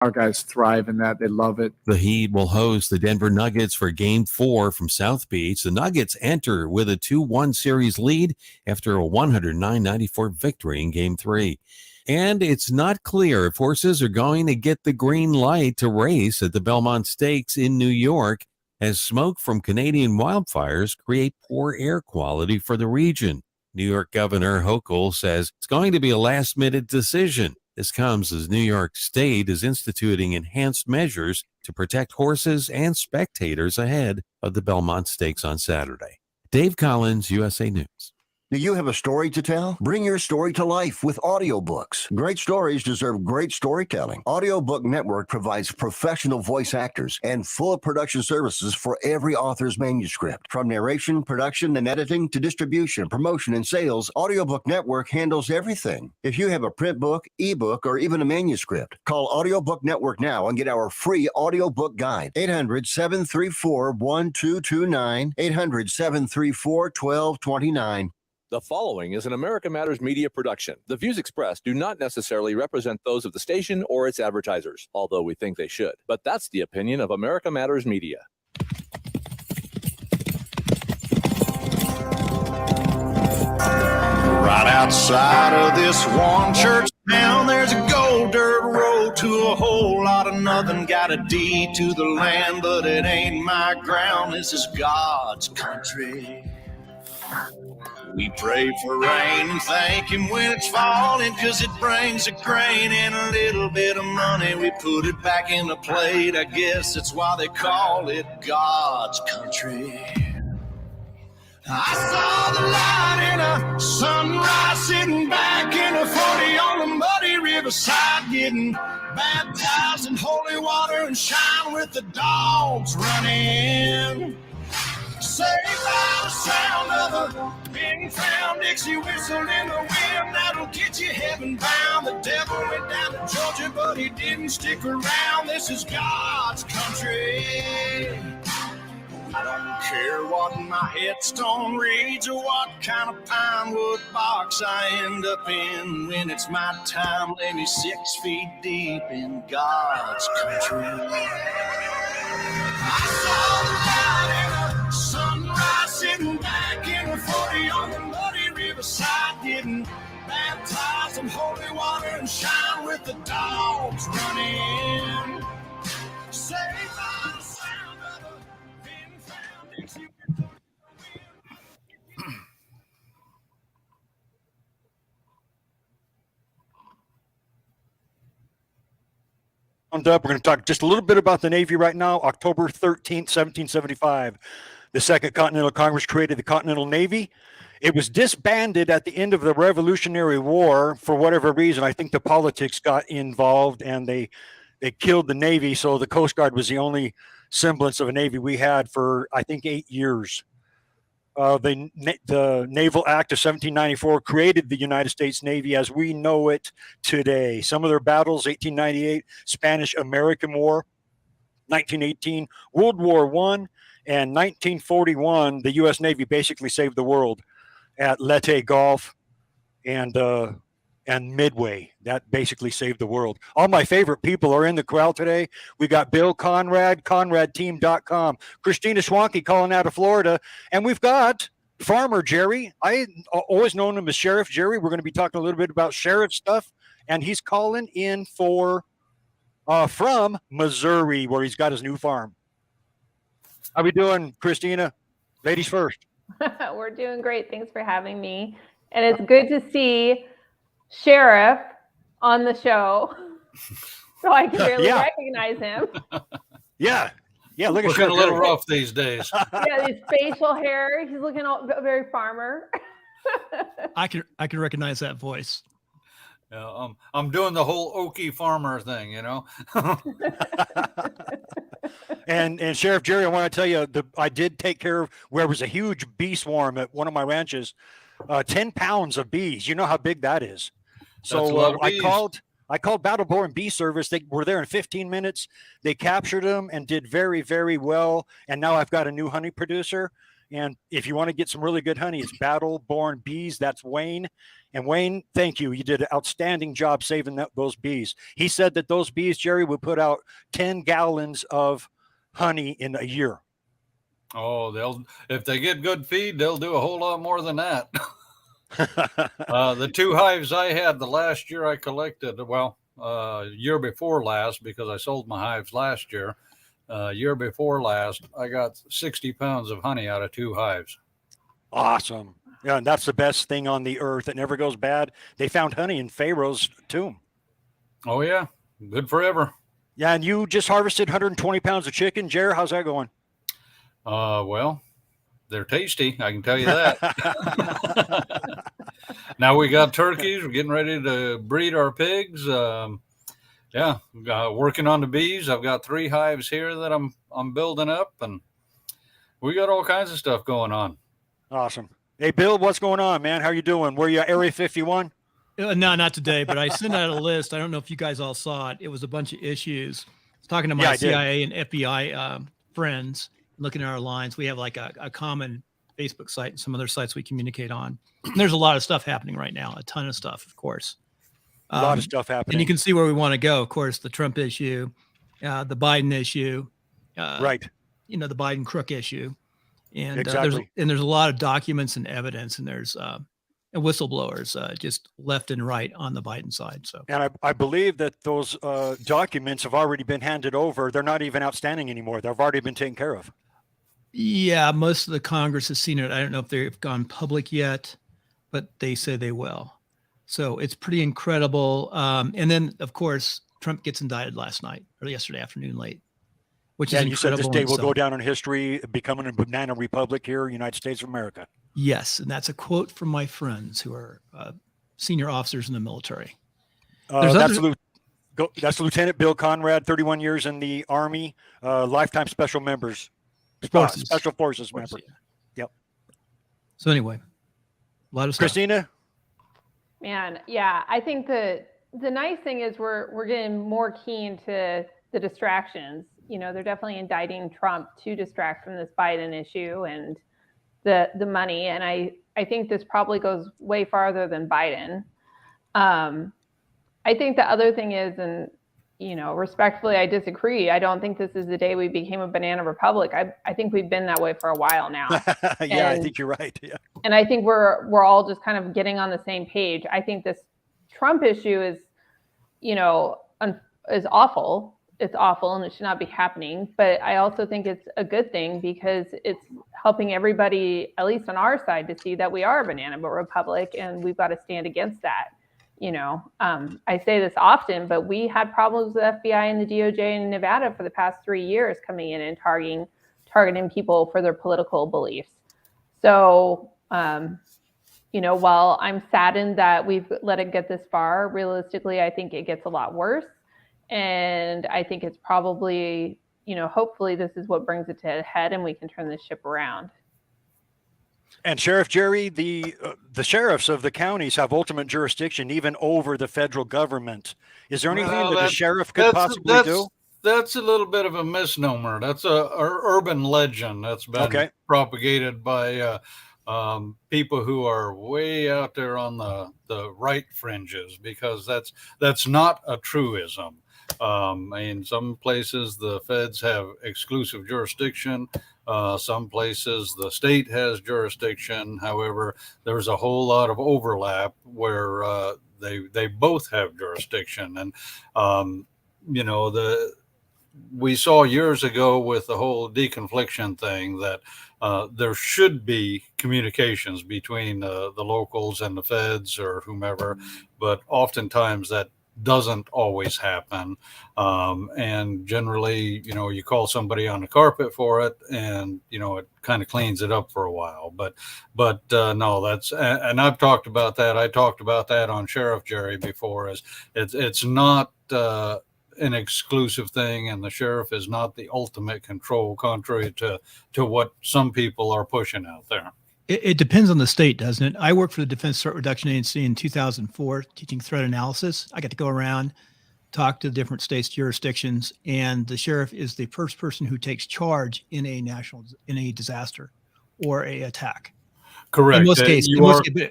Our guys thrive in that. They love it. The Heat will host the Denver Nuggets for Game 4 from South Beach. The Nuggets enter with a 2-1 series lead after a 109-94 victory in Game 3. And it's not clear if horses are going to get the green light to race at the Belmont Stakes in New York, as smoke from Canadian wildfires create poor air quality for the region. New York Governor Hochul says it's going to be a last-minute decision. This comes as New York State is instituting enhanced measures to protect horses and spectators ahead of the Belmont Stakes on Saturday. Dave Collins, USA News. Do you have a story to tell? Bring your story to life with audiobooks. Great stories deserve great storytelling. Audiobook Network provides professional voice actors and full production services for every author's manuscript. From narration, production, and editing to distribution, promotion, and sales, Audiobook Network handles everything. If you have a print book, ebook, or even a manuscript, call Audiobook Network now and get our free audiobook guide. 800-734-1229, 800-734-1229. The following is an American Matters Media production. The views expressed do not necessarily represent those of the station or its advertisers, although we think they should. But that's the opinion of American Matters Media. Right outside of this one church town, there's a gold dirt road to a whole lot of nothing. Got a deed to the land, but it ain't my ground. This is God's country. We pray for rain and thank him when it's falling, 'cause it brings a grain and a little bit of money. We put it back in the plate. I guess that's why they call it God's country. I saw the light in a sunrise, sitting back in a 40 on the muddy riverside, getting baptized in holy water and shine with the dogs running. Saved by the sound of a being found, Dixie whistle in the wind, that'll get you heaven bound. The devil went down to Georgia, but he didn't stick around. This is God's country. I don't care what my headstone reads or what kind of pine wood box I end up in. When it's my time, lay me 6 feet deep in God's country. I saw the light in a sunrise, sitting back in a 40 on the muddy riverside, getting baptized in holy water and shine with the dogs running. Saved by the sound of a being found, Dixie whistle in the wind. Roundup. We're going to talk just a little bit about the Navy right now. October 13th, 1775, the Second Continental Congress created the Continental Navy. It was disbanded at the end of the Revolutionary War for whatever reason. I think the politics got involved and they killed the Navy. So the Coast Guard was the only semblance of a Navy we had for, I think, 8 years. The Naval Act of 1794 created the United States Navy as we know it today. Some of their battles: 1898, Spanish-American War; 1918, World War I; and 1941, the U.S. Navy basically saved the world at Leyte Gulf and Midway. That basically saved the world. All my favorite people are in the crowd today. We got Bill Conrad, ConradTeam.com, Christina Schwanke calling out of Florida, and we've got Farmer Jerry. I always known him as Sheriff Jerry. We're going to be talking a little bit about sheriff stuff, and he's calling in from Missouri, where he's got his new farm. How we doing, Christina? Ladies first. We're doing great. Thanks for having me. And it's good to see Sheriff on the show, so I can barely recognize him. Yeah, look at looking a little rough these days. Yeah, his facial hair. He's looking very farmer. I can recognize that voice. Yeah, I'm doing the whole Okie farmer thing, you know. And Sheriff Jerry, I want to tell you, I did take care of where was a huge bee swarm at one of my ranches. 10 pounds of bees. You know how big that is. So I called Battleborn Bee Service. They were there in 15 minutes. They captured them and did very, very well. And now I've got a new honey producer. And if you want to get some really good honey, it's Battle Born Bees. That's Wayne. And Wayne, thank you. You did an outstanding job saving those bees. He said that those bees, Jerry, would put out 10 gallons of honey in a year. Oh, if they get good feed, they'll do a whole lot more than that. The 2 hives I had the last year I collected, year before last, because I sold my hives last year. Year before last, I got 60 pounds of honey out of 2 hives. Awesome. Yeah, and that's the best thing on the earth. It never goes bad. They found honey in Pharaoh's tomb. Oh, yeah. Good forever. Yeah, and you just harvested 120 pounds of chicken. Jer, how's that going? Well, they're tasty. I can tell you that. Now we got turkeys. We're getting ready to breed our pigs. Working on the bees. I've got 3 hives here that I'm building up, and we got all kinds of stuff going on. Awesome. Hey, Bill, what's going on, man? How you doing? Were you at Area 51? No, not today, but I sent out a list. I don't know if you guys all saw it. It was a bunch of issues. I was talking to my CIA and FBI friends, looking at our lines. We have like a common Facebook site and some other sites we communicate on. There's a lot of stuff happening right now, a ton of stuff, of course. A lot of stuff happening. And you can see where we want to go. Of course, the Trump issue, the Biden issue, right. The Biden crook issue. And exactly. there's a lot of documents and evidence, and there's whistleblowers just left and right on the Biden side. So, and I believe that those documents have already been handed over. They're not even outstanding anymore. They've already been taken care of. Yeah, most of the Congress has seen it. I don't know if they've gone public yet, but they say they will. So it's pretty incredible. And then, of course, Trump gets indicted last night or yesterday afternoon late. Which is you said incredible. this day will go down in history, becoming a banana republic here, United States of America. Yes, and that's a quote from my friends who are senior officers in the military. That's Lieutenant Bill Conrad, 31 years in the Army, lifetime special forces member. Yeah. Yep. So anyway, a lot of stuff. Christina? Man, yeah, I think the nice thing is we're getting more keen to the distractions. They're definitely indicting Trump to distract from this Biden issue and the money. And I think this probably goes way farther than Biden. I think the other thing is, and, respectfully, I disagree. I don't think this is the day we became a banana republic. I think we've been that way for a while now. I think you're right. Yeah. And I think we're all just kind of getting on the same page. I think this Trump issue is, is awful. It's awful and it should not be happening. But I also think it's a good thing because it's helping everybody, at least on our side, to see that we are a banana republic and we've got to stand against that. I say this often, but we had problems with the FBI and the DOJ in Nevada for the past 3 years coming in and targeting people for their political beliefs. So, while I'm saddened that we've let it get this far, realistically, I think it gets a lot worse. And I think it's probably, hopefully this is what brings it to a head and we can turn this ship around. And Sheriff Jerry, the sheriffs of the counties have ultimate jurisdiction even over the federal government. Is there anything that the sheriff could possibly do? That's a little bit of a misnomer. That's a urban legend that's been propagated by people who are way out there on the right fringes, because that's not a truism. In some places the feds have exclusive jurisdiction. Some places the state has jurisdiction. However, there's a whole lot of overlap where they both have jurisdiction. And we saw years ago with the whole deconfliction thing that there should be communications between the locals and the feds or whomever, but oftentimes that doesn't always happen. And generally, you call somebody on the carpet for it and, it kind of cleans it up for a while. But no, and I've talked about that. I talked about that on Sheriff Jerry before, it's not an exclusive thing, and the sheriff is not the ultimate control, contrary to what some people are pushing out there. It depends on the state, doesn't it? I worked for the Defense Threat Reduction Agency in 2004, teaching threat analysis. I got to go around, talk to the different states' jurisdictions, and the sheriff is the first person who takes charge in a disaster or a attack. Correct. In most cases,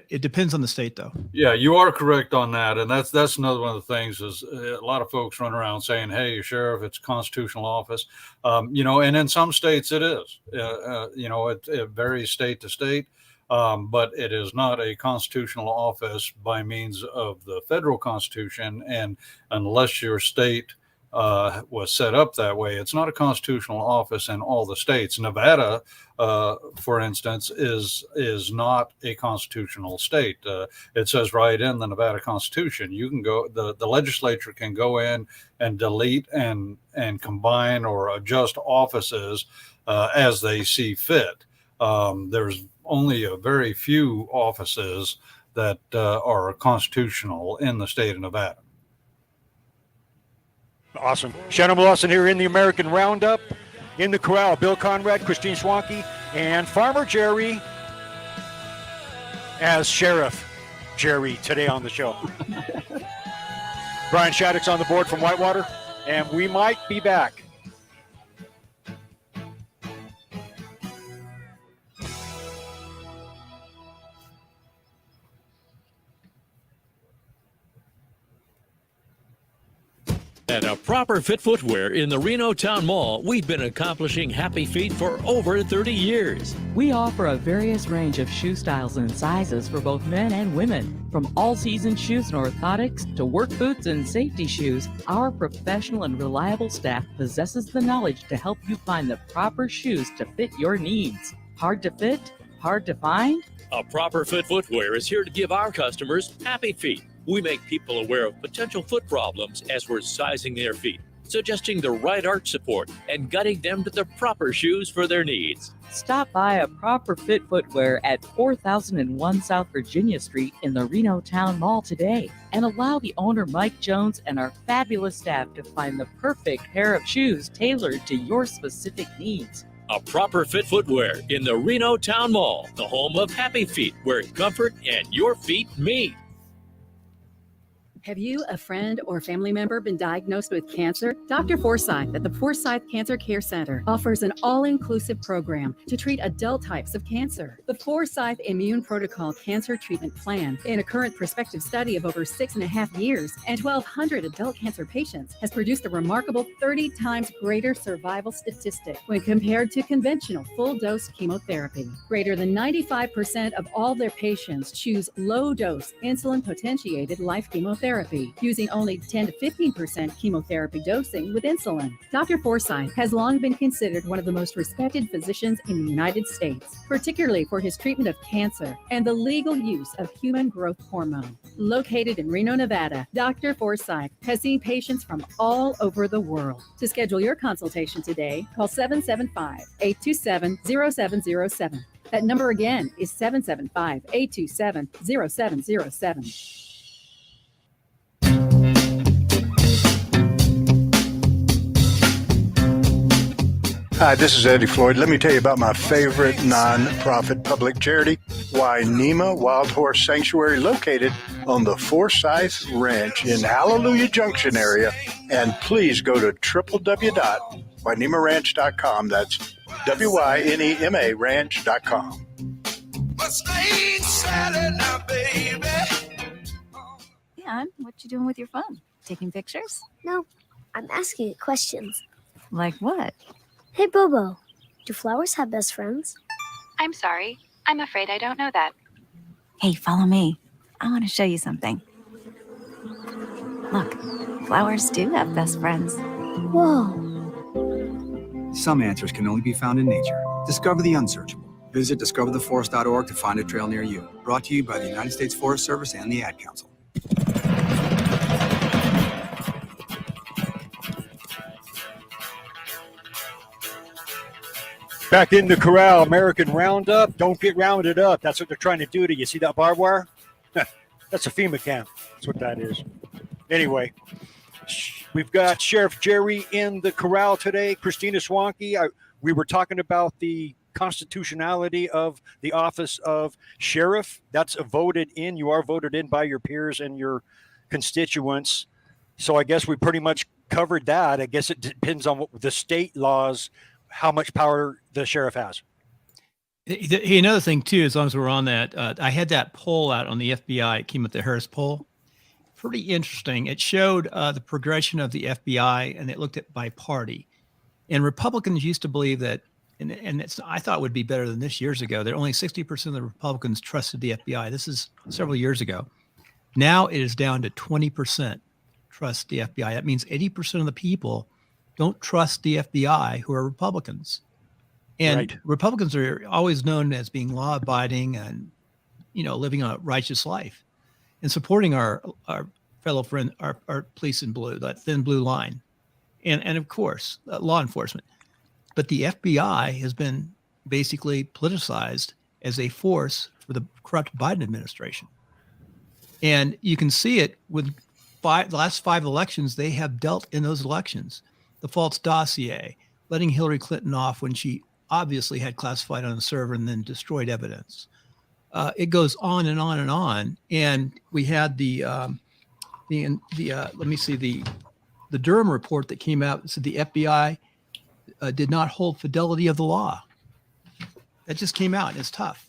it depends on the state, though. Yeah, you are correct on that, and that's another one of the things is a lot of folks run around saying, "Hey, sheriff, it's a constitutional office," and in some states it is. It varies state to state, but it is not a constitutional office by means of the federal constitution, and unless your state was set up that way, it's not a constitutional office in all the states. Nevada, for instance, is not a constitutional state. It says right in the Nevada Constitution, you can go, the legislature can go in and delete and combine or adjust offices as they see fit. There's only a very few offices that are constitutional in the state of Nevada. Awesome. Shannon Lawson here in the American Roundup. In the corral, Bill Conrad, Christine Schwanke, and Farmer Jerry as Sheriff Jerry today on the show. Brian Shattuck's on the board from Whitewater, and we might be back. At A Proper Fit Footwear in the Reno Town Mall, we've been accomplishing happy feet for over 30 years. We offer a various range of shoe styles and sizes for both men and women. From all-season shoes and orthotics to work boots and safety shoes, our professional and reliable staff possesses the knowledge to help you find the proper shoes to fit your needs. Hard to fit? Hard to find? A Proper Fit Footwear is here to give our customers happy feet. We make people aware of potential foot problems as we're sizing their feet, suggesting the right arch support, and guiding them to the proper shoes for their needs. Stop by A Proper Fit Footwear at 4001 South Virginia Street in the Reno Town Mall today, and allow the owner Mike Jones and our fabulous staff to find the perfect pair of shoes tailored to your specific needs. A Proper Fit Footwear in the Reno Town Mall, the home of happy feet, where comfort and your feet meet. Have you, a friend, or family member been diagnosed with cancer? Dr. Forsyth at the Forsyth Cancer Care Center offers an all-inclusive program to treat adult types of cancer. The Forsyth Immune Protocol Cancer Treatment Plan, in a current prospective study of over 6.5 years and 1,200 adult cancer patients, has produced a remarkable 30 times greater survival statistic when compared to conventional full-dose chemotherapy. Greater than 95% of all their patients choose low-dose insulin-potentiated life chemotherapy, using only 10 to 15% chemotherapy dosing with insulin. Dr. Forsyth has long been considered one of the most respected physicians in the United States, particularly for his treatment of cancer and the legal use of human growth hormone. Located in Reno, Nevada, Dr. Forsyth has seen patients from all over the world. To schedule your consultation today, call 775-827-0707. That number again is 775-827-0707. Hi, this is Eddie Floyd. Let me tell you about my favorite nonprofit public charity, Wainema Wild Horse Sanctuary, located on the Forsyth Ranch in Hallelujah Junction area. And please go to www.wainemaranch.com. That's WYNEMA ranch.com. Dan, what you doing with your phone? Taking pictures? No, I'm asking it questions. Like what? Hey, Bobo, do flowers have best friends? I'm sorry. I'm afraid I don't know that. Hey, follow me. I want to show you something. Look, flowers do have best friends. Whoa. Some answers can only be found in nature. Discover the unsearchable. Visit discovertheforest.org to find a trail near you. Brought to you by the United States Forest Service and the Ad Council. Back in the corral, American Roundup. Don't get rounded up. That's what they're trying to do to you. See that barbed wire? That's a FEMA camp. That's what that is. Anyway, we've got Sheriff Jerry in the corral today. Christina Schwanke. We were talking about the constitutionality of the office of sheriff. That's voted in. You are voted in by your peers and your constituents. So I guess we pretty much covered that. I guess it depends on what the state laws, how much power the sheriff has. Another thing too, as long as we're on that, I had that poll out on the FBI. It came with the Harris poll. Pretty interesting. It showed the progression of the FBI, and it looked at by party. And Republicans used to believe that, and I thought it would be better than this years ago, that only 60% of the Republicans trusted the FBI. This is several years ago. Now it is down to 20% trust the FBI. That means 80% of the people don't trust the FBI who are Republicans. And Republicans are always known as being law-abiding and, living a righteous life and supporting our fellow friend, our police in blue, that thin blue line. And of course, law enforcement. But the FBI has been basically politicized as a force for the corrupt Biden administration. And you can see it with the last 5 elections they have dealt in those elections. The false dossier, letting Hillary Clinton off when she obviously had classified on the server and then destroyed evidence. It goes on and on and on. And we had the Durham report that came out that said the FBI did not hold fidelity of the law. That just came out, and it's tough.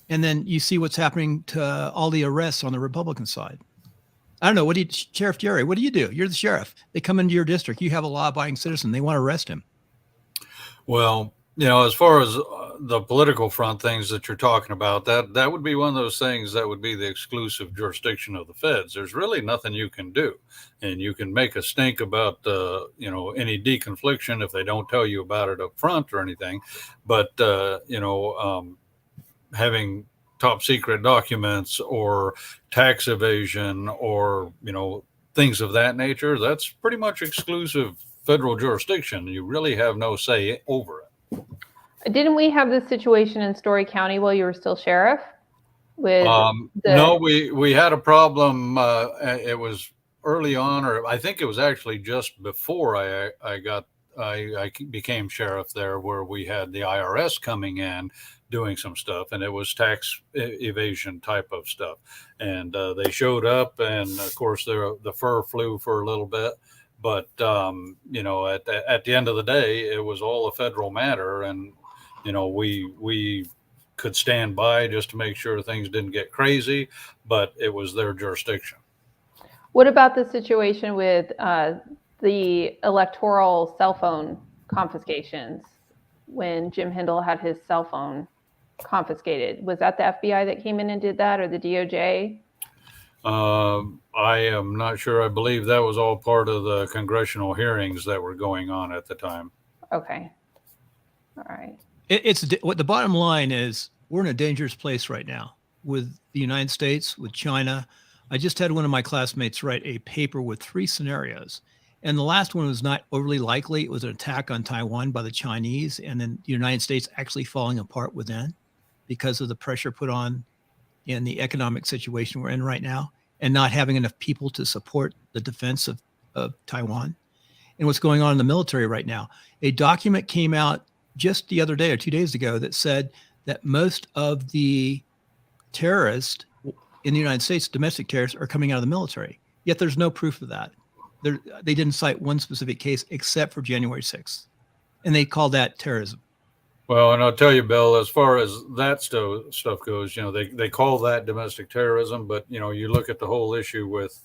And then you see what's happening to all the arrests on the Republican side. I don't know. Sheriff Jerry, what do you do? You're the sheriff. They come into your district. You have a law-abiding citizen. They want to arrest him. Well, as far as the political front things that you're talking about, that would be one of those things that would be the exclusive jurisdiction of the feds. There's really nothing you can do. And you can make a stink about, any deconfliction if they don't tell you about it up front or anything. But, having top secret documents or tax evasion or, things of that nature, that's pretty much exclusive federal jurisdiction. You really have no say over it. Didn't we have this situation in Story County while you were still sheriff? No, we had a problem. It was early on, or I think it was actually just before I became sheriff there, where we had the IRS coming in doing some stuff, and it was tax evasion type of stuff. And they showed up, and of course the fur flew for a little bit. But at the end of the day, it was all a federal matter, and we could stand by just to make sure things didn't get crazy, but it was their jurisdiction. What about the situation with the electoral cell phone confiscations when Jim Hindle had his cell phone confiscated? Was that the FBI that came in and did that, or the DOJ? I am not sure. I believe that was all part of the congressional hearings that were going on at the time. Okay. All right. It's what the bottom line is. We're in a dangerous place right now with the United States, with China. I just had one of my classmates write a paper with 3 scenarios. And the last one was not overly likely. It was an attack on Taiwan by the Chinese, and then the United States actually falling apart within because of the pressure put on in the economic situation we're in right now, and not having enough people to support the defense of Taiwan. And what's going on in the military right now. A document came out just the other day or 2 days ago that said that most of the terrorists in the United States, domestic terrorists, are coming out of the military. Yet there's no proof of that. They didn't cite one specific case except for January 6th. And they call that terrorism. Well, and I'll tell you, Bill, as far as that stuff goes, they call that domestic terrorism, but, you look at the whole issue with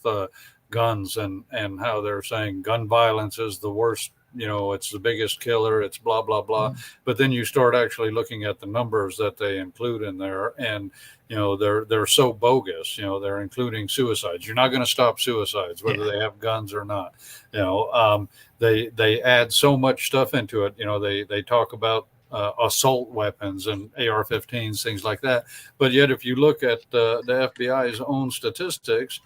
guns and how they're saying gun violence is the worst, it's the biggest killer, it's blah, blah, blah. But then you start actually looking at the numbers that they include in there, and, they're so bogus, they're including suicides. You're not going to stop suicides, whether they have guns or not. They add so much stuff into it. They talk about assault weapons and AR-15s, things like that. But yet, if you look at the FBI's own statistics,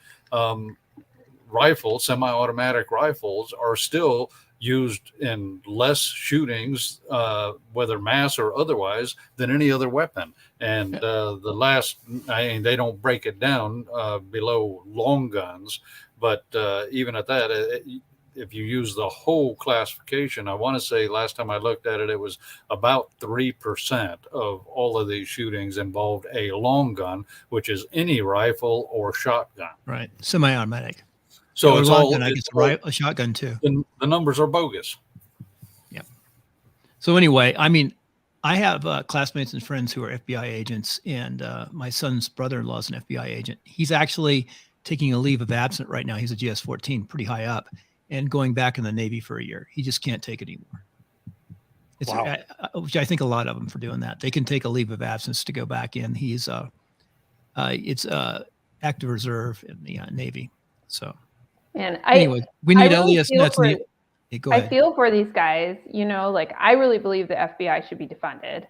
rifles, semi-automatic rifles, are still used in less shootings, whether mass or otherwise, than any other weapon. And they don't break it down below long guns, but even at that, if you use the whole classification, I want to say last time I looked at it, it was about 3% of all of these shootings involved a long gun, which is any rifle or shotgun. Right. Semi-automatic. So it's all, I guess a shotgun too. The numbers are bogus. Yeah. So anyway, I have classmates and friends who are FBI agents, and my son's brother-in-law is an FBI agent. He's actually taking a leave of absence right now. He's a GS-14, pretty high up, and going back in the Navy for a year. He just can't take it anymore. Wow. Which I think a lot of them for doing that. They can take a leave of absence to go back in. He's it's active reserve in the Navy. So, and anyway, we need really Elias. That's neat. Go ahead. I feel for these guys. You know, like I really believe the FBI should be defunded.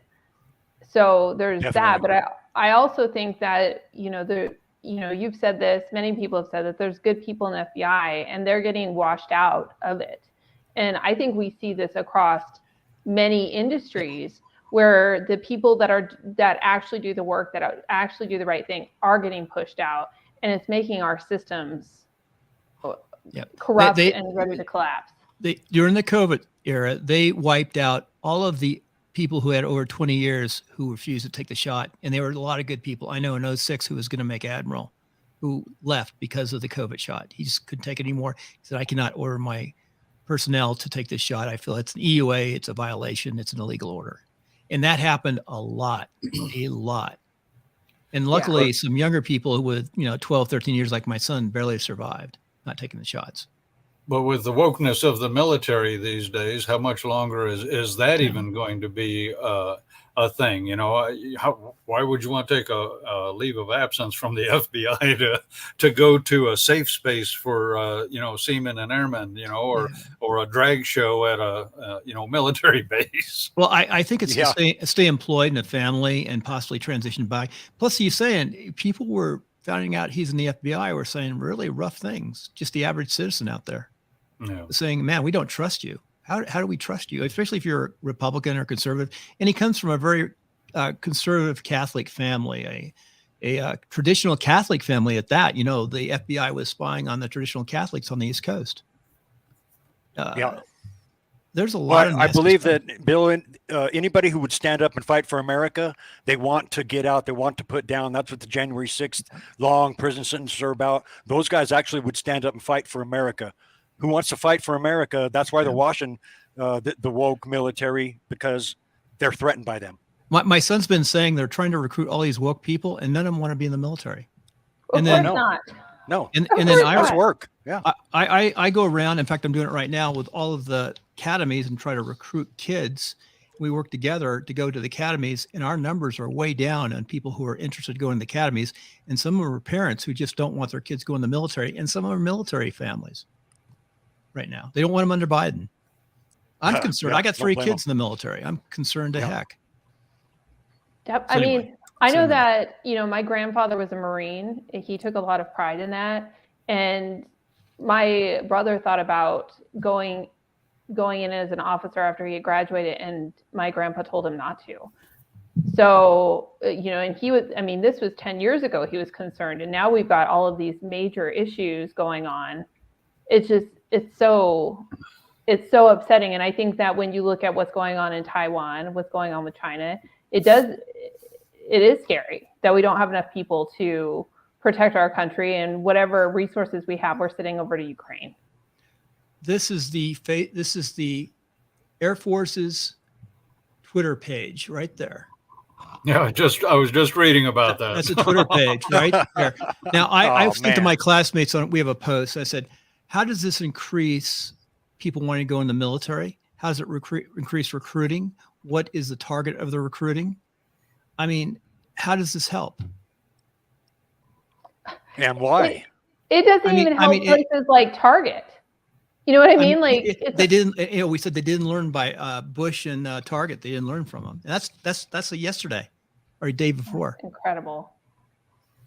So there's Definitely. that, but I also think that you've said this. Many people have said that there's good people in the FBI, and they're getting washed out of it. And I think we see this across many industries where the people that actually do the work, that actually do the right thing, are getting pushed out, and it's making our systems corrupt and ready to collapse. During the COVID era, they wiped out all of the people who had over 20 years who refused to take the shot, and there were a lot of good people. I know in 2006 who was going to make admiral, who left because of the COVID shot. He just couldn't take it anymore. He said, "I cannot order my personnel to take this shot. I feel it's an EUA, it's a violation, it's an illegal order." And that happened a lot. And luckily, some younger people with 12, 13 years, like my son, barely survived not taking the shots. But with the wokeness of the military these days, how much longer is that even going to be a thing? Why would you want to take a leave of absence from the FBI to go to a safe space for seamen and airmen, or a drag show at a military base? Well, I think it's to stay employed in a family and possibly transition back. Plus, he's saying people were finding out he's in the FBI were saying really rough things. Just the average citizen out there. Yeah. Saying, "Man, we don't trust you. How do we trust you?" Especially if you're a Republican or conservative. And he comes from a very conservative Catholic family, a traditional Catholic family at that. The FBI was spying on the traditional Catholics on the East Coast. There's a lot of I believe that, Bill, anybody who would stand up and fight for America, they want to get out. They want to put down. That's what the January 6th long prison sentences are about. Those guys actually would stand up and fight for America. Who wants to fight for America? That's why they're washing the woke military, because they're threatened by them. My son's been saying they're trying to recruit all these woke people, and none of them want to be in the military. And then not. No. And then I work. Yeah. I go around. In fact, I'm doing it right now with all of the academies and try to recruit kids. We work together to go to the academies, and our numbers are way down on people who are interested in going to the academies. And some of them are parents who just don't want their kids going to the military, and some of them are military families. Right now, they don't want them under Biden. I'm concerned. I got 3 kids in the military. I'm concerned to heck. Yep. So I know that, my grandfather was a Marine. He took a lot of pride in that. And my brother thought about going in as an officer after he had graduated, and my grandpa told him not to. So, and he was, this was 10 years ago, he was concerned. And now we've got all of these major issues going on. It's so upsetting. And I think that when you look at what's going on in Taiwan, what's going on with China, it is scary that we don't have enough people to protect our country, and whatever resources we have, we're sending over to Ukraine. This is the Air Force's Twitter page right there. Yeah, I was just reading about that. That's a Twitter page right there. Now I've sent to my classmates we have a post. I said, how does this increase people wanting to go in the military? How does it increase recruiting? What is the target of the recruiting? How does this help? And why? It doesn't even help places like Target. You know what I mean? They didn't. We said they didn't learn by Bush and Target. They didn't learn from them. And that's a yesterday or a day before. Incredible.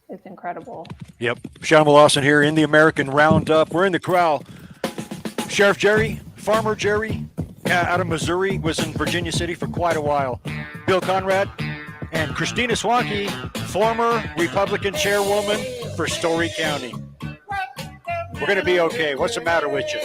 It's incredible. Yep. Sean Lawson here in the American Roundup. We're in the corral. Sheriff Jerry, Farmer Jerry, out of Missouri, was in Virginia City for quite a while. Bill Conrad and Christina Swanke, former Republican chairwoman for Story County. We're going to be okay. What's the matter with you?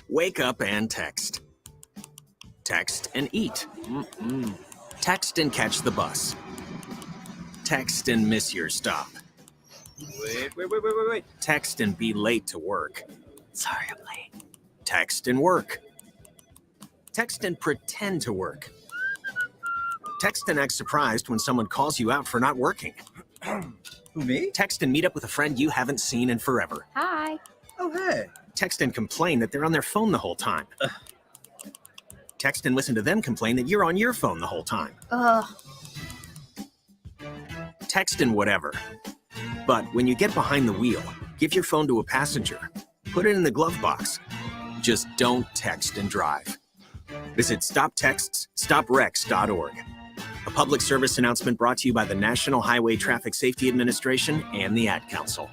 Wake up and text. Text and eat. Text and catch the bus. Text and miss your stop. Wait. Text and be late to work. Sorry, I'm late. Text and work. Text and pretend to work. Text and act surprised when someone calls you out for not working. Who, me? Text and meet up with a friend you haven't seen in forever. Hi. Oh, hey. Text and complain that they're on their phone the whole time. Text and listen to them complain that you're on your phone the whole time. Text and whatever. But when you get behind the wheel, give your phone to a passenger. Put it in the glove box. Just don't text and drive. Visit StopTextsStopWrecks.org. A public service announcement brought to you by the National Highway Traffic Safety Administration and the Ad Council.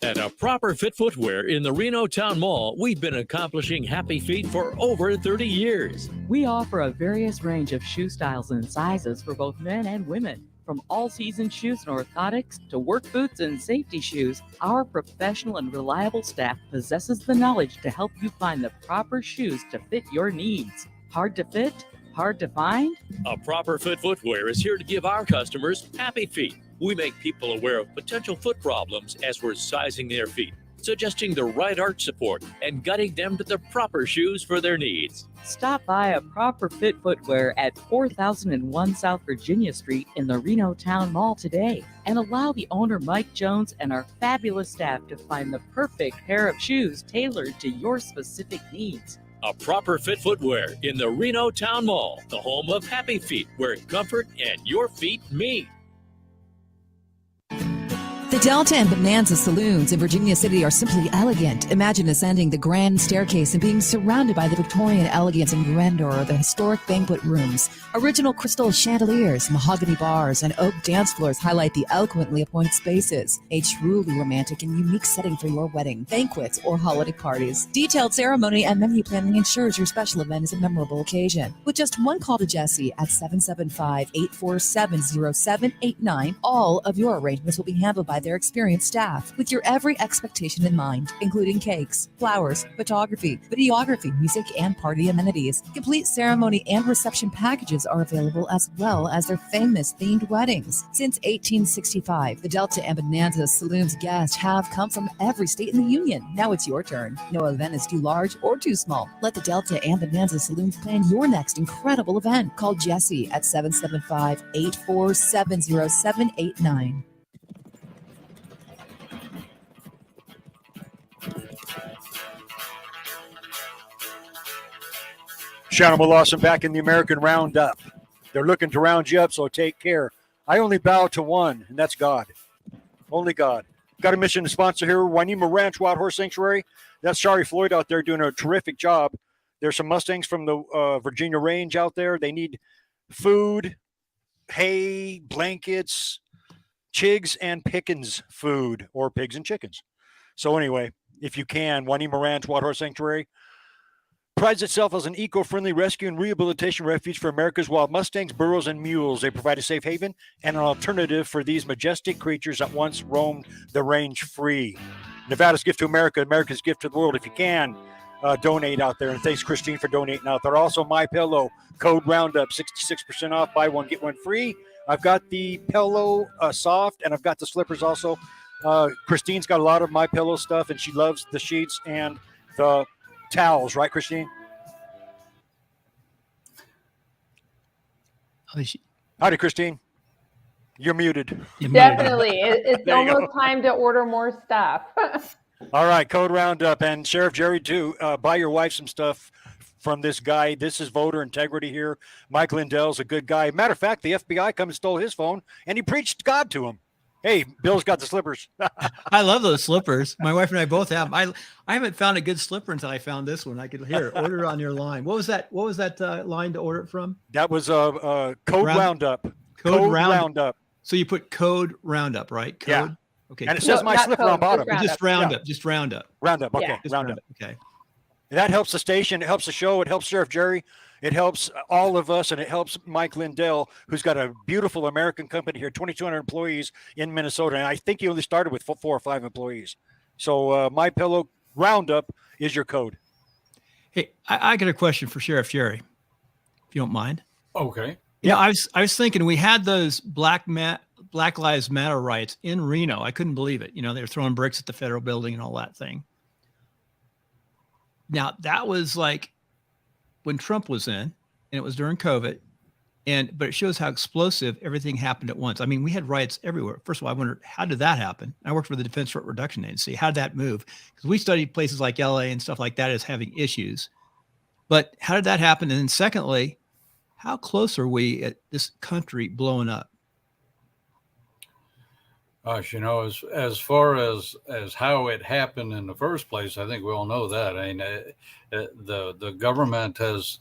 At A Proper Fit Footwear in the Reno Town Mall, we've been accomplishing happy feet for over 30 years. We offer a various range of shoe styles and sizes for both men and women. From all-season shoes and orthotics to work boots and safety shoes, our professional and reliable staff possesses the knowledge to help you find the proper shoes to fit your needs. Hard to fit? Hard to find? A Proper Fit Footwear is here to give our customers happy feet. We make people aware of potential foot problems as we're sizing their feet, suggesting the right arch support and guiding them to the proper shoes for their needs. Stop by A Proper Fit Footwear at 4001 South Virginia Street in the Reno Town Mall today and allow the owner Mike Jones and our fabulous staff to find the perfect pair of shoes tailored to your specific needs. A Proper Fit Footwear in the Reno Town Mall, the home of happy feet, where comfort and your feet meet. The Delta and Bonanza saloons in Virginia City are simply elegant. Imagine ascending the grand staircase and being surrounded by the Victorian elegance and grandeur of the historic banquet rooms. Original crystal chandeliers, mahogany bars, and oak dance floors highlight the eloquently appointed spaces. A truly romantic and unique setting for your wedding, banquets, or holiday parties. Detailed ceremony and menu planning ensures your special event is a memorable occasion. With just one call to Jesse at 775-847-0789, all of your arrangements will be handled by their experienced staff with your every expectation in mind, including cakes, flowers, photography, videography, music, and party amenities. Complete ceremony and reception packages are available as well as their famous themed weddings. Since 1865, the Delta and Bonanza Saloon's guests have come from every state in the union. Now it's your turn. No event is too large or too small. Let the Delta and Bonanza Saloons plan your next incredible event. Call Jesse at 775-847-0789. Shannon Lawson back in the American Roundup. They're looking to round you up, so take care. I only bow to one, and that's God. Only God. Got a mission to sponsor here, Wainema Ranch Wild Horse Sanctuary. That's Shari Floyd out there doing a terrific job. There's some Mustangs from the Virginia Range out there. They need food, hay, blankets, chigs and pickens food, or pigs and chickens. So anyway, if you can, Wainema Ranch Wild Horse Sanctuary prides itself as an eco-friendly rescue and rehabilitation refuge for America's wild Mustangs, burros, and mules. They provide a safe haven and an alternative for these majestic creatures that once roamed the range free. Nevada's gift to America, America's gift to the world. If you can, donate out there. And thanks, Christine, for donating out there. Also, MyPillow, code Roundup, 66% off, buy one, get one free. I've got the pillow soft, and I've got the slippers also. Christine's got a lot of MyPillow stuff, and she loves the sheets and the towels, right, Christine? Howdy, Christine. You're muted. Definitely. It's almost time to order more stuff. All right, code Roundup. And Sheriff Jerry, too, buy your wife some stuff from this guy. This is voter integrity here. Mike Lindell's a good guy. Matter of fact, the FBI come and stole his phone, and he preached God to him. Hey, Bill's got the slippers. I love those slippers. My wife and I both have them. I haven't found a good slipper until I found this one. I could order it on your line. What was that? What was that line to order it from? That was code Roundup. Code Roundup. So you put code Roundup, right? Code. Yeah. Okay. And it says my slipper on bottom. Just Roundup. Just Roundup. Roundup. Okay. Yeah. Roundup. Okay. That helps the station. It helps the show. It helps Sheriff Jerry. It helps all of us, and it helps Mike Lindell, who's got a beautiful American company here, 2,200 employees in Minnesota. And I think he only started with 4 or 5 employees. So MyPillow Roundup is your code. Hey, I got a question for Sheriff Jerry. if you don't mind. Okay. Yeah, I was thinking we had those Black Lives Matter riots in Reno. I couldn't believe it. They were throwing bricks at the federal building and all that thing. Now that was like when Trump was in, and it was during COVID. But it shows how explosive everything happened at once. I mean, we had riots everywhere. First of all, I wondered, how did that happen? I worked for the Defense Threat Reduction Agency. How did that move? Because we studied places like LA and stuff like that as having issues. But how did that happen? And then secondly, how close are we at this country blowing up? Gosh, as far as how it happened in the first place, I think we all know that. I mean, the government has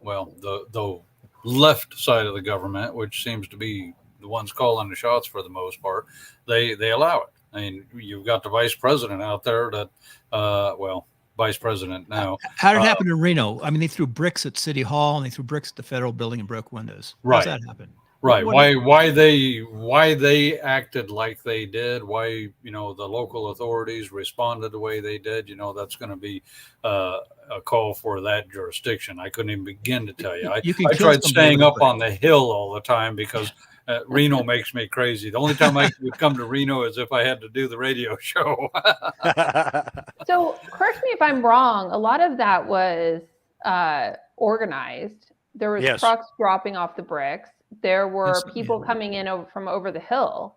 well, the left side of the government, which seems to be the ones calling the shots for the most part, they allow it. I mean, you've got the vice president out there that, vice president now. How did it happen in Reno? I mean, they threw bricks at City Hall and they threw bricks at the federal building and broke windows. How does that happen? Right. Why they acted like they did, why, the local authorities responded the way they did, that's going to be a call for that jurisdiction. I couldn't even begin to tell you. I tried staying up on the hill all the time because Reno makes me crazy. The only time I would come to Reno is if I had to do the radio show. So correct me if I'm wrong. A lot of that was organized. There was trucks dropping off the bricks. There were people coming in from over the hill.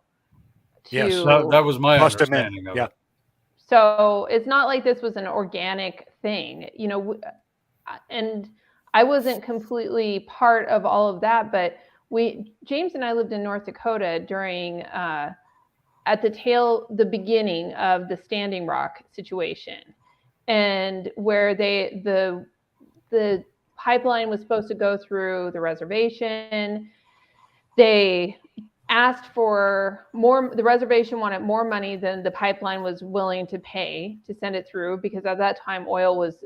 Yes, that was my understanding of it. So it's not like this was an organic thing, and I wasn't completely part of all of that, but James and I lived in North Dakota during, at the beginning of the Standing Rock situation, and where the pipeline was supposed to go through the reservation. They asked for more. The reservation wanted more money than the pipeline was willing to pay to send it through, because at that time oil was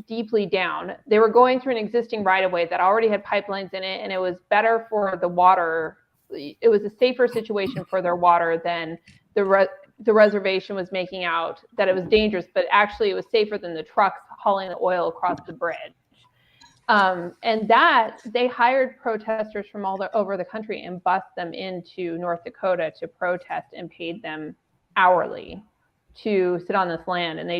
deeply down. They were going through an existing right-of-way that already had pipelines in it, and it was better for the water. It was a safer situation for their water than the reservation was making out that it was dangerous, but actually it was safer than the trucks hauling the oil across the bridge. And that they hired protesters from all over the country and bussed them into North Dakota to protest and paid them hourly to sit on this land. And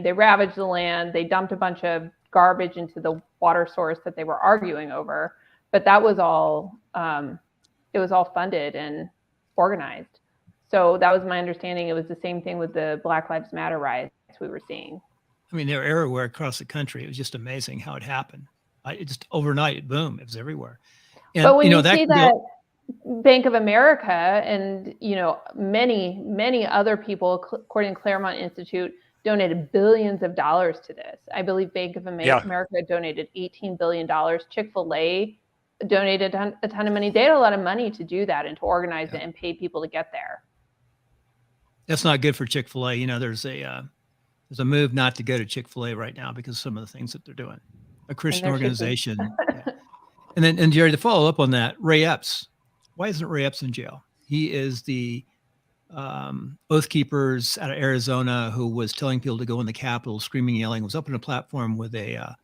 they ravaged the land. They dumped a bunch of garbage into the water source that they were arguing over. But that was all, it was all funded and organized. So that was my understanding. It was the same thing with the Black Lives Matter riots we were seeing. I mean, they were everywhere across the country. It was just amazing how it happened. It just overnight, boom, it was everywhere. And, but when you see that Bank of America and, many, many other people, according to Claremont Institute, donated billions of dollars to this. I believe Bank of America donated $18 billion. Chick-fil-A donated a ton of money. They had a lot of money to do that and to organize it and pay people to get there. That's not good for Chick-fil-A. There's a move not to go to Chick-fil-A right now because of some of the things that they're doing. A Christian organization. And Jerry, to follow up on that, Ray Epps. Why isn't Ray Epps in jail? He is the Oath Keepers out of Arizona who was telling people to go in the Capitol, screaming, yelling, was up on a platform with a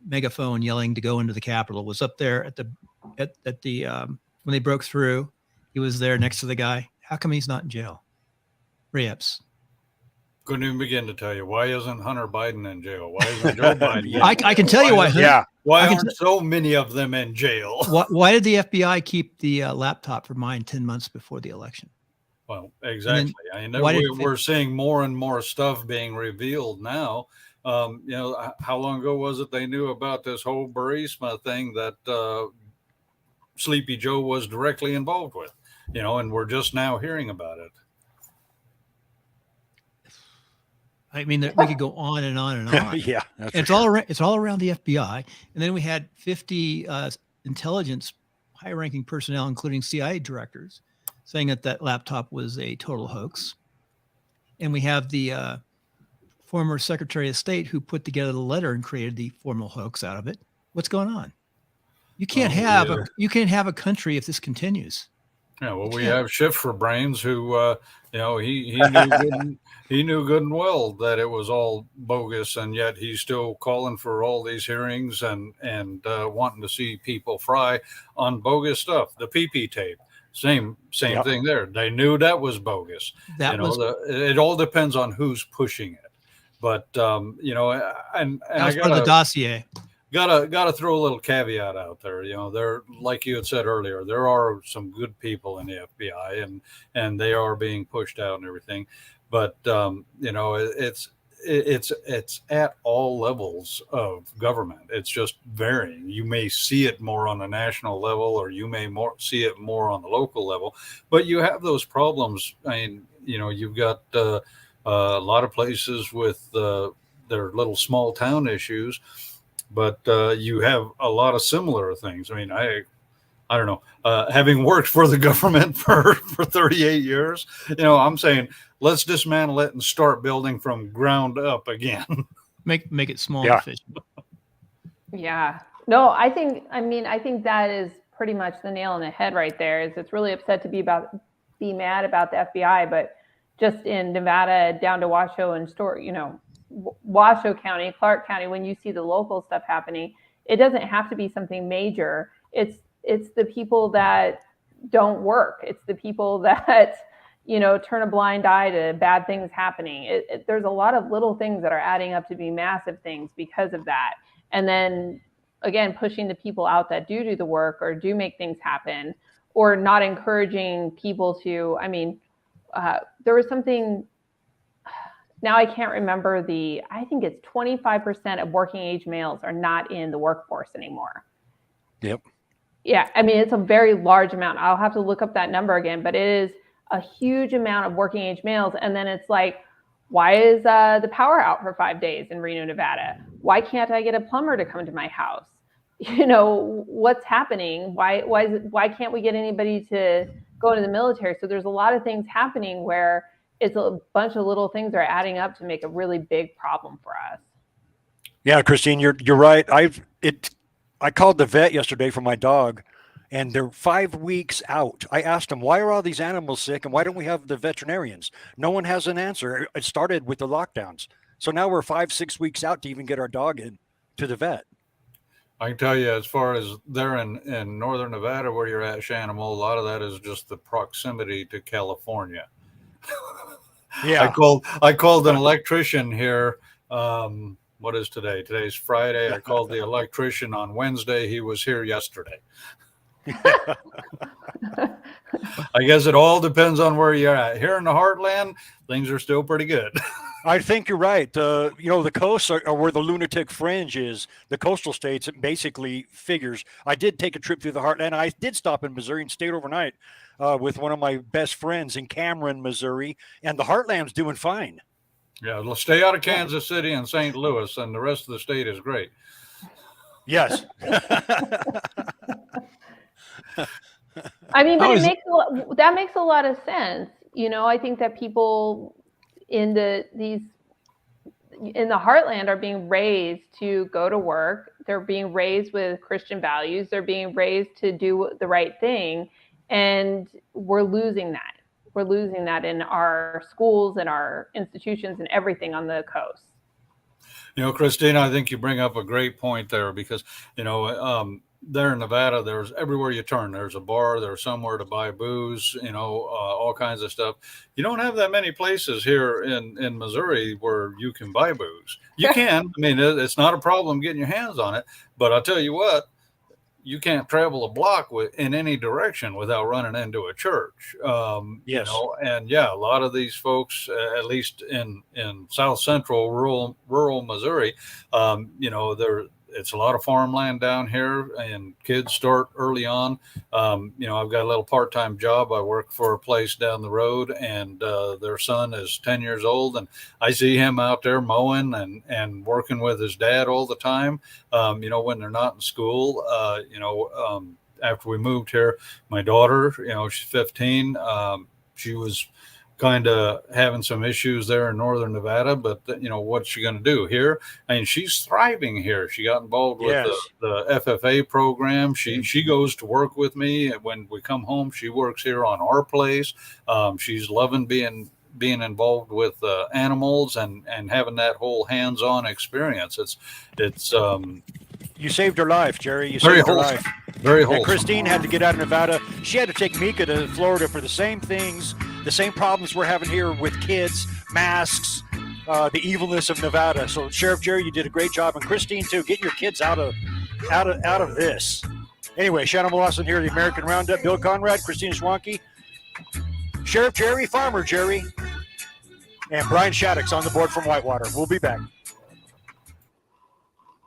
megaphone yelling to go into the Capitol, was up there at the when they broke through. He was there next to the guy. How come he's not in jail? Ray Epps. Couldn't even begin to tell you. Why isn't Hunter Biden in jail? Why isn't Joe Biden? I can tell you why. Why aren't so many of them in jail? Why did the FBI keep the laptop for mine 10 months before the election? Well, exactly. We're seeing more and more stuff being revealed now. How long ago was it they knew about this whole Burisma thing that Sleepy Joe was directly involved with? And we're just now hearing about it. I mean, we could go on and on and on. Yeah, it's all around the FBI. And then we had 50 intelligence, high-ranking personnel, including CIA directors, saying that laptop was a total hoax. And we have the former Secretary of State who put together the letter and created the formal hoax out of it. What's going on? You can't have a country if this continues. Yeah, well, we have Schiff for brains who, he knew good and well that it was all bogus, and yet he's still calling for all these hearings and wanting to see people fry on bogus stuff. The PP tape, same Yep. thing there. They knew that was bogus. It all depends on who's pushing it. But and that was I part of the dossier. Gotta throw a little caveat out there. There, like you had said earlier, there are some good people in the FBI, and they are being pushed out and everything. But it's at all levels of government. It's just varying. You may see it more on a national level, or you may see it more on the local level. But you have those problems. I mean, you've got a lot of places with their little small town issues. But you have a lot of similar things. I mean, I don't know. Having worked for the government for 38 years, I'm saying let's dismantle it and start building from ground up again. Make it small and efficient. Yeah. No, I think that is pretty much the nail on the head right there. Is it's really upset to be mad about the FBI, but just in Nevada down to Washoe and Washoe County, Clark County, when you see the local stuff happening, it doesn't have to be something major. It's the people that don't work. It's the people that, turn a blind eye to bad things happening. There's a lot of little things that are adding up to be massive things because of that. And then again, pushing the people out that do the work or do make things happen, or not encouraging people to, there was something. Now I can't remember I think it's 25% of working age males are not in the workforce anymore. Yep. Yeah. It's a very large amount. I'll have to look up that number again, but it is a huge amount of working age males. And then it's like, why is the power out for 5 days in Reno, Nevada? Why can't I get a plumber to come to my house? What's happening? Why can't we get anybody to go into the military? So there's a lot of things happening where it's a bunch of little things that are adding up to make a really big problem for us. Yeah, Christine, you're right. I called the vet yesterday for my dog, and they're 5 weeks out. I asked them, why are all these animals sick, and why don't we have the veterinarians? No one has an answer. It started with the lockdowns. So now we're 5-6 weeks out to even get our dog in to the vet. I can tell you, as far as there in northern Nevada where you're at, Shanimal, a lot of that is just the proximity to California. Yeah, I called an electrician here. What is today? Today's Friday. I called the electrician on Wednesday. He was here yesterday. I guess it all depends on where you're at. Here in the heartland, things are still pretty good. I think you're right. The coasts are where the lunatic fringe is. The coastal states, it basically figures. I did take a trip through the heartland. I did stop in Missouri and stayed overnight with one of my best friends in Cameron, Missouri, and the heartland's doing fine. Yeah, let's stay out of Kansas City and St. Louis, and the rest of the state is great. Yes. That makes a lot of sense. I think that people in the heartland are being raised to go to work. They're being raised with Christian values. They're being raised to do the right thing. And we're losing that. We're losing that in our schools and our institutions and everything on the coast. Christina, I think you bring up a great point there because, there in Nevada, there's everywhere you turn. There's a bar, there's somewhere to buy booze, all kinds of stuff. You don't have that many places here in Missouri where you can buy booze. You can. It's not a problem getting your hands on it. But I'll tell you what, you can't travel a block in any direction without running into a church. Yes. And yeah, a lot of these folks, at least in South Central rural Missouri, it's a lot of farmland down here, and kids start early on. I've got a little part-time job. I work for a place down the road, and their son is 10 years old, and I see him out there mowing and working with his dad all the time. When they're not in school, after we moved here, my daughter, she's 15. She was kind of having some issues there in northern Nevada, but what's she going to do here? I mean, she's thriving here. She got involved with the FFA program. She goes to work with me. When we come home, she works here on our place. She's loving being involved with animals and having that whole hands-on experience. It's you saved her life, Jerry. You very saved her wholesome. life. Very And wholesome. Christine had to get out of Nevada. She had to take Mika to Florida for the same things, the same problems we're having here with kids, masks, the evilness of Nevada. So Sheriff Jerry, you did a great job, and Christine too. Get your kids out of this. Anyway, Shannon Lawson here, the American Roundup. Bill Conrad, Christina Schwanke, Sheriff Jerry, Farmer Jerry, and Brian Shattuck's on the board from Whitewater. We'll be back.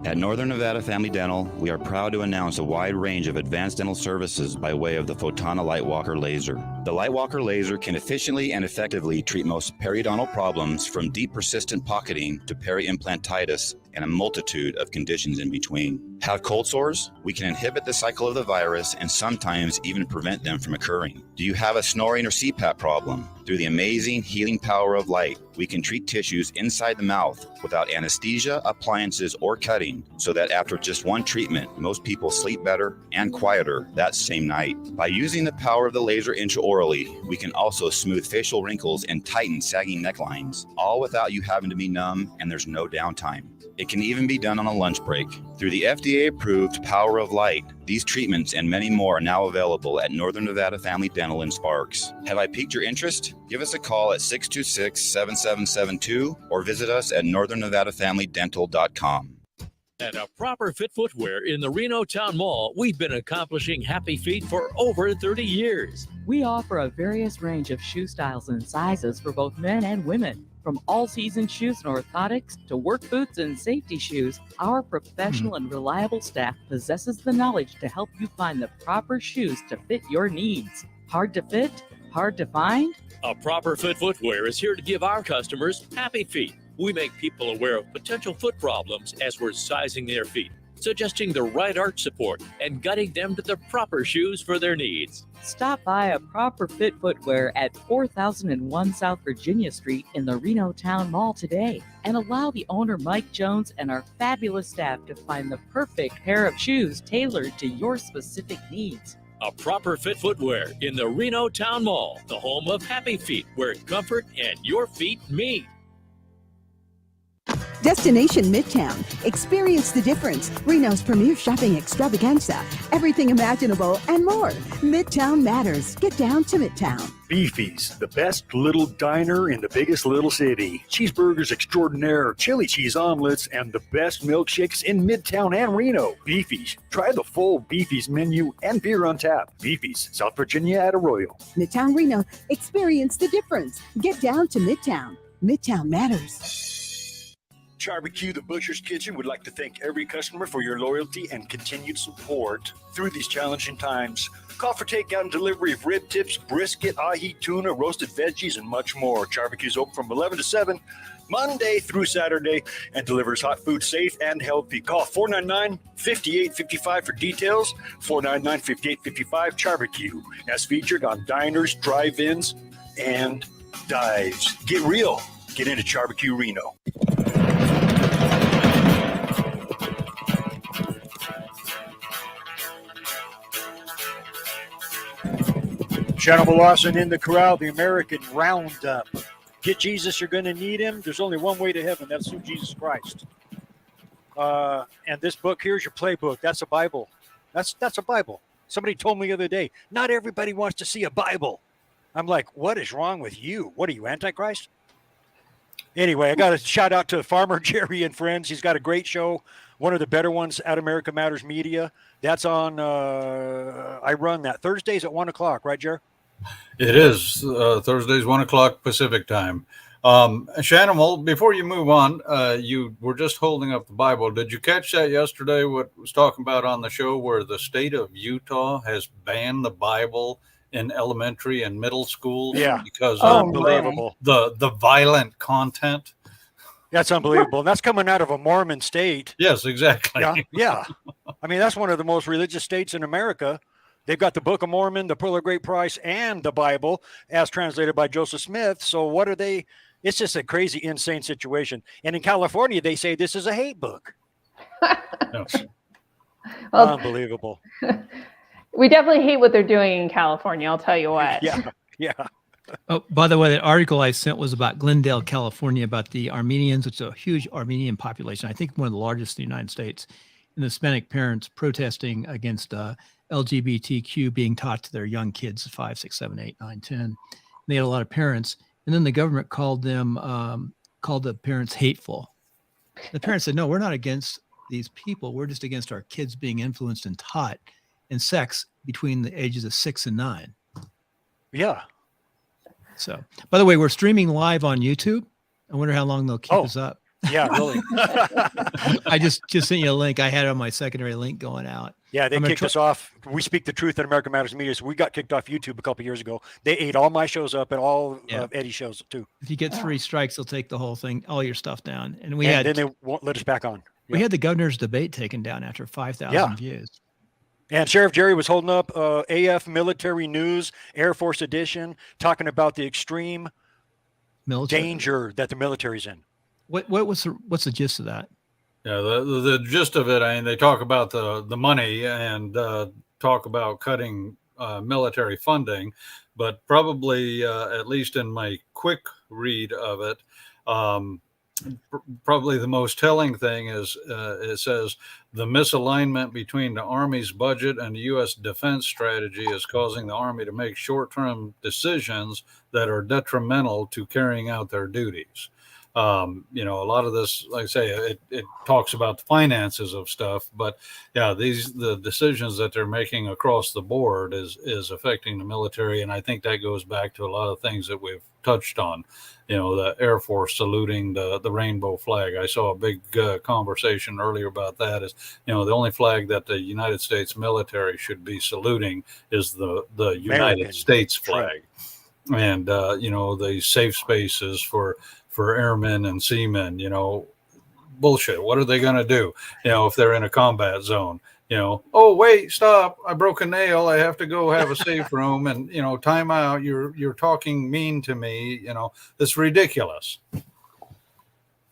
At Northern Nevada Family Dental, we are proud to announce a wide range of advanced dental services by way of the Photona Lightwalker laser. The Lightwalker laser can efficiently and effectively treat most periodontal problems, from deep persistent pocketing to peri-implantitis and a multitude of conditions in between. Have cold sores? We can inhibit the cycle of the virus and sometimes even prevent them from occurring. Do you have a snoring or CPAP problem? Through the amazing healing power of light, we can treat tissues inside the mouth without anesthesia, appliances, or cutting, so that after just one treatment, most people sleep better and quieter that same night. By using the power of the laser intraorally, we can also smooth facial wrinkles and tighten sagging necklines, all without you having to be numb, and there's no downtime. It can even be done on a lunch break. Through the FDA-approved Power of Light, these treatments and many more are now available at Northern Nevada Family Dental in Sparks. Have I piqued your interest? Give us a call at 626-7772 or visit us at northernnevadafamilydental.com. At A Proper Fit Footwear in the Reno Town Mall, we've been accomplishing happy feet for over 30 years. We offer a various range of shoe styles and sizes for both men and women. From all-season shoes and orthotics to work boots and safety shoes, our professional and reliable staff possesses the knowledge to help you find the proper shoes to fit your needs. Hard to fit? Hard to find? A Proper Fit Footwear is here to give our customers happy feet. We make people aware of potential foot problems as we're sizing their feet, suggesting the right arch support and guiding them to the proper shoes for their needs. Stop by A Proper Fit Footwear at 4001 South Virginia Street in the Reno Town Mall today, and allow the owner Mike Jones and our fabulous staff to find the perfect pair of shoes tailored to your specific needs. A Proper Fit Footwear in the Reno Town Mall, the home of happy feet, where comfort and your feet meet. Destination Midtown. Experience the difference. Reno's premier shopping extravaganza. Everything imaginable and more. Midtown matters. Get down to Midtown. Beefy's, the best little diner in the biggest little city. Cheeseburgers extraordinaire, chili cheese omelets, and the best milkshakes in Midtown and Reno. Beefy's. Try the full Beefy's menu and beer on tap. Beefy's, South Virginia at Arroyo. Midtown Reno. Experience the difference. Get down to Midtown. Midtown matters. Barbecue, the Butcher's Kitchen, would like to thank every customer for your loyalty and continued support through these challenging times. Call for takeout and delivery of rib tips, brisket, ahi, tuna, roasted veggies, and much more. Barbecue's open from 11 to 7, Monday through Saturday, and delivers hot food safe and healthy. Call 499-5855 for details. 499-5855 Barbecue, as featured on diners, drive-ins, and dives. Get real. Get into Barbecue Reno. Shannon Lawson in the corral, the American Roundup. Get Jesus, you're going to need him. There's only one way to heaven. That's through Jesus Christ. And this book, here's your playbook. That's a Bible. That's a Bible. Somebody told me the other day, not everybody wants to see a Bible. I'm like, what is wrong with you? What are you, Antichrist? Anyway, I got to shout out to Farmer Jerry and friends. He's got a great show, one of the better ones at America Matters Media. That's on, I run that Thursdays at 1 o'clock, right, Jer? It is Thursdays, 1 o'clock Pacific time. Shannon, well, before you move on, you were just holding up the Bible. Did you catch that yesterday, what was talking about on the show, where the state of Utah has banned the Bible in elementary and middle schools because of unbelievable. The violent content? That's unbelievable. And that's coming out of a Mormon state. Yes, exactly. Yeah. I mean, that's one of the most religious states in America. They've got the Book of Mormon, the Pearl of Great Price, and the Bible as translated by Joseph Smith. So what are they? It's just a crazy, insane situation. And in California, they say this is a hate book. Well, unbelievable. We definitely hate what they're doing in California. I'll tell you what. Yeah. Oh, by the way, that article I sent was about Glendale, California, about the Armenians. It's a huge Armenian population. I think one of the largest in the United States. And the Hispanic parents protesting against LGBTQ being taught to their young kids, 5, 6, 7, 8, 9, 10. And they had a lot of parents. And then the government called the parents hateful. The parents said, no, we're not against these people. We're just against our kids being influenced and taught in sex between the ages of 6 and 9. Yeah. So, by the way, we're streaming live on YouTube. I wonder how long they'll keep us up. Yeah, really. I just sent you a link. I had it on my secondary link going out. Yeah, they kicked us off. We Speak the Truth at American Matters Media. So we got kicked off YouTube a couple of years ago. They ate all my shows up and all of Eddie's shows too. If you get 3 strikes, they'll take the whole thing, all your stuff down. And then they won't let us back on. We had the governor's debate taken down after 5,000 views. And Sheriff Jerry was holding up AF Military News, Air Force Edition, talking about the extreme danger that the military's in. What's the gist of that? Yeah, the gist of it, I mean, they talk about the money and talk about cutting military funding, but probably, at least in my quick read of it, probably the most telling thing is it says the misalignment between the Army's budget and the U.S. defense strategy is causing the Army to make short-term decisions that are detrimental to carrying out their duties. A lot of this, like I say, it talks about the finances of stuff, but yeah, the decisions that they're making across the board is affecting the military. And I think that goes back to a lot of things that we've touched on, the Air Force saluting the rainbow flag. I saw a big conversation earlier about that is, the only flag that the United States military should be saluting is the United States flag. And, the safe spaces for airmen and seamen, bullshit. What are they going to do? If they're in a combat zone, oh, wait, stop. I broke a nail. I have to go have a safe room and, time out. You're talking mean to me. It's ridiculous.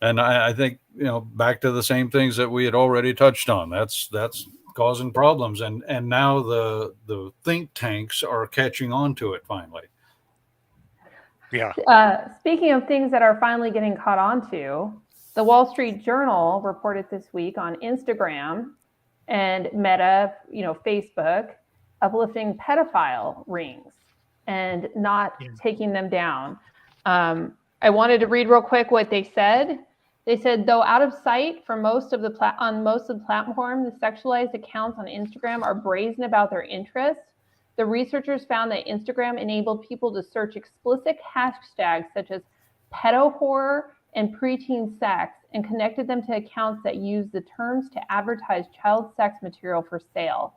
And I think, back to the same things that we had already touched on. That's causing problems. And now the think tanks are catching on to it finally. Yeah. Speaking of things that are finally getting caught on to, the Wall Street Journal reported this week on Instagram and Meta, Facebook, uplifting pedophile rings and not taking them down. I wanted to read real quick what they said. They said, though out of sight for most of the platform, the sexualized accounts on Instagram are brazen about their interests. The researchers found that Instagram enabled people to search explicit hashtags such as pedo horror and preteen sex and connected them to accounts that use the terms to advertise child sex material for sale.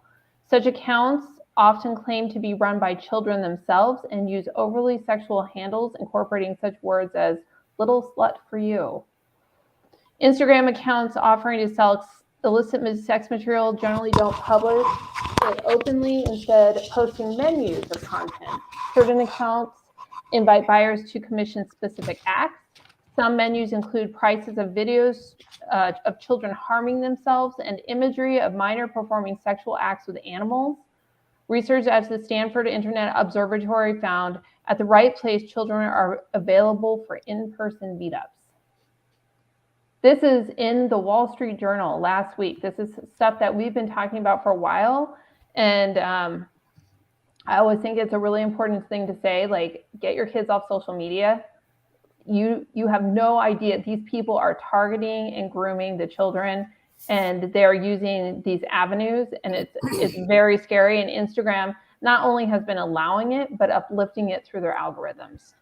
Such accounts often claim to be run by children themselves and use overly sexual handles incorporating such words as little slut for you. Instagram accounts offering to sell illicit sex material generally don't publish it openly, instead posting menus of content. Certain accounts invite buyers to commission specific acts. Some menus include prices of videos of children harming themselves and imagery of minor performing sexual acts with animals. Research at the Stanford Internet Observatory found at the right place, children are available for in-person meetups. This is in the Wall Street Journal last week. This is stuff that we've been talking about for a while. And I always think it's a really important thing to say, like, get your kids off social media. You have no idea. These people are targeting and grooming the children, and they're using these avenues, and it's very scary. And Instagram not only has been allowing it, but uplifting it through their algorithms.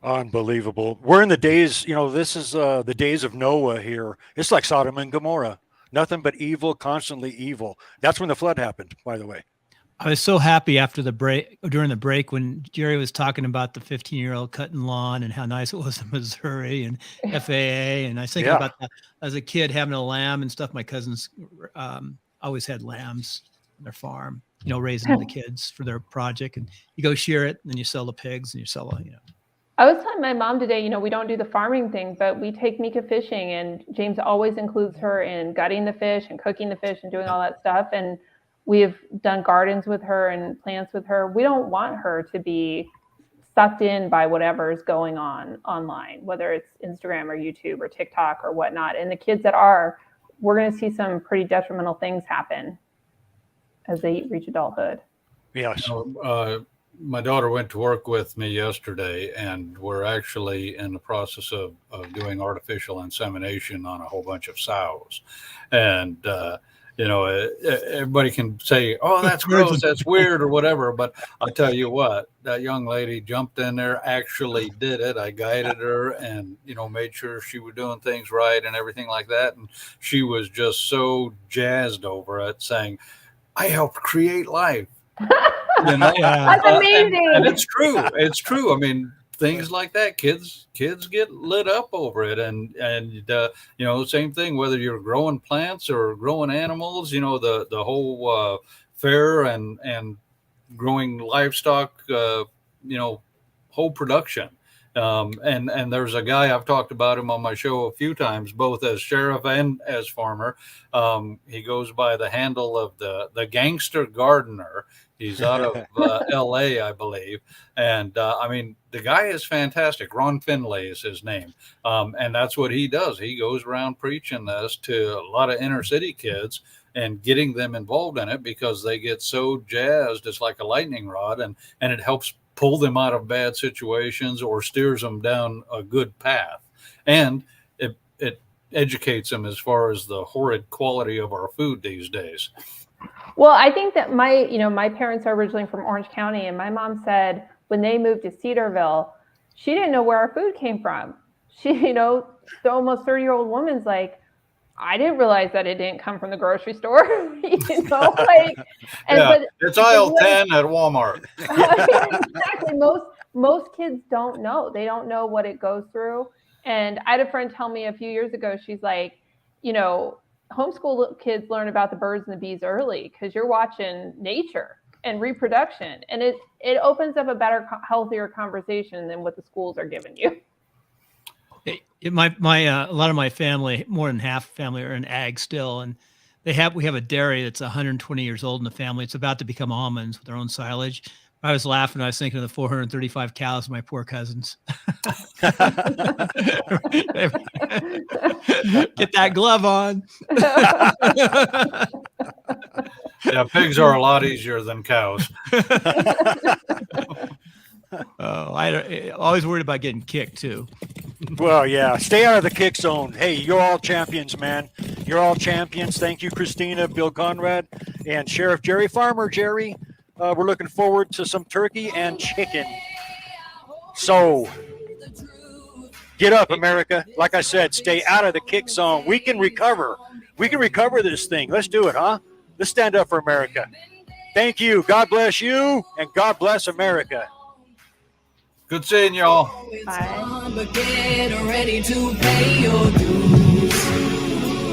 Unbelievable. We're in the days, this is the days of Noah here. It's like Sodom and Gomorrah. Nothing but evil, constantly evil. That's when the flood happened, by the way. I was so happy during the break when Jerry was talking about the 15-year-old cutting lawn and how nice it was in Missouri and FAA. And I was thinking about that as a kid, having a lamb and stuff. My cousins always had lambs on their farm. raising the kids for their project, and you go shear it, and then you sell the pigs, and you sell, I was telling my mom today, we don't do the farming thing, but we take Mika fishing, and James always includes her in gutting the fish and cooking the fish and doing all that stuff. And we have done gardens with her and plants with her. We don't want her to be sucked in by whatever is going on online, whether it's Instagram or YouTube or TikTok or whatnot. And the kids that are, we're going to see some pretty detrimental things happen as they reach adulthood. Yes. My daughter went to work with me yesterday, and we're actually in the process of doing artificial insemination on a whole bunch of sows. And, everybody can say, oh, that's gross, that's weird or whatever. But I'll tell you what, that young lady jumped in there, actually did it. I guided her and, made sure she was doing things right and everything like that. And she was just so jazzed over it, saying, I helped create life. That's amazing. And it's true. It's true. I mean, things like that, kids get lit up over it. And same thing, whether you're growing plants or growing animals, the whole fair and growing livestock, whole production. And there's a guy, I've talked about him on my show a few times, both as sheriff and as farmer. He goes by the handle of the Gangster Gardener. He's out of LA, I believe. And the guy is fantastic. Ron Finlay is his name. And that's what he does. He goes around preaching this to a lot of inner city kids and getting them involved in it because they get so jazzed. It's like a lightning rod, and it helps pull them out of bad situations or steers them down a good path. And it educates them as far as the horrid quality of our food these days. Well, I think that my parents are originally from Orange County, and my mom said when they moved to Cedarville, she didn't know where our food came from. She, the almost 30-year-old woman's like, I didn't realize that it didn't come from the grocery store. It's aisle 10 at Walmart. Exactly. Most kids don't know. They don't know what it goes through. And I had a friend tell me a few years ago, she's like, homeschool kids learn about the birds and the bees early because you're watching nature and reproduction, and it opens up a better, healthier conversation than what the schools are giving you. A lot of my family, more than half family, are in ag still, and we have a dairy that's 120 years old in the family. It's about to become almonds with their own silage. I was laughing. I was thinking of the 435 cows, my poor cousins. Get that glove on. Yeah, pigs are a lot easier than cows. I always worried about getting kicked too. Well, yeah, stay out of the kick zone. Hey, you're all champions, man. You're all champions. Thank you, Christina, Bill Conrad, and Sheriff Jerry Farmer. Jerry, we're looking forward to some turkey and chicken. So get up, America. Like I said, stay out of the kick zone. We can recover. We can recover this thing. Let's do it, huh? Let's stand up for America. Thank you. God bless you, and God bless America. Good seeing y'all. Bye. But get ready to pay your dues.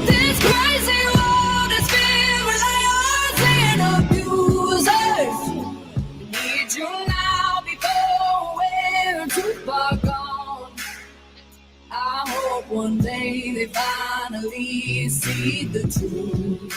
This crazy world is filled with liars and abusers. Need you now before we're too far gone. I hope one day they finally see the truth.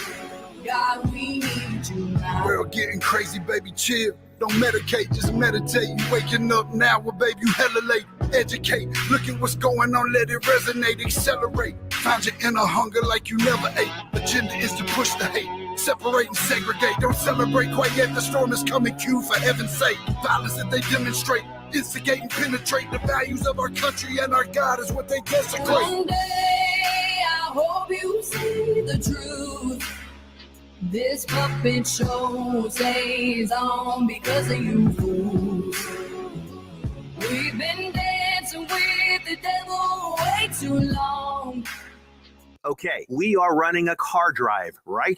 God, we need you now. World getting crazy, baby, chill. Don't medicate, just meditate. You waking up now, well, baby, you hella late. Educate, look at what's going on, let it resonate, accelerate. Find your inner hunger like you never ate. Agenda is to push the hate, separate and segregate. Don't celebrate quite yet, the storm is coming, Q, for heaven's sake. Violence that they demonstrate, instigate and penetrate. The values of our country and our God is what they desecrate. One day, I hope you see the truth. This puppet show stays on because of you fools. We've been dancing with the devil way too long. Okay, we are running a car drive right now.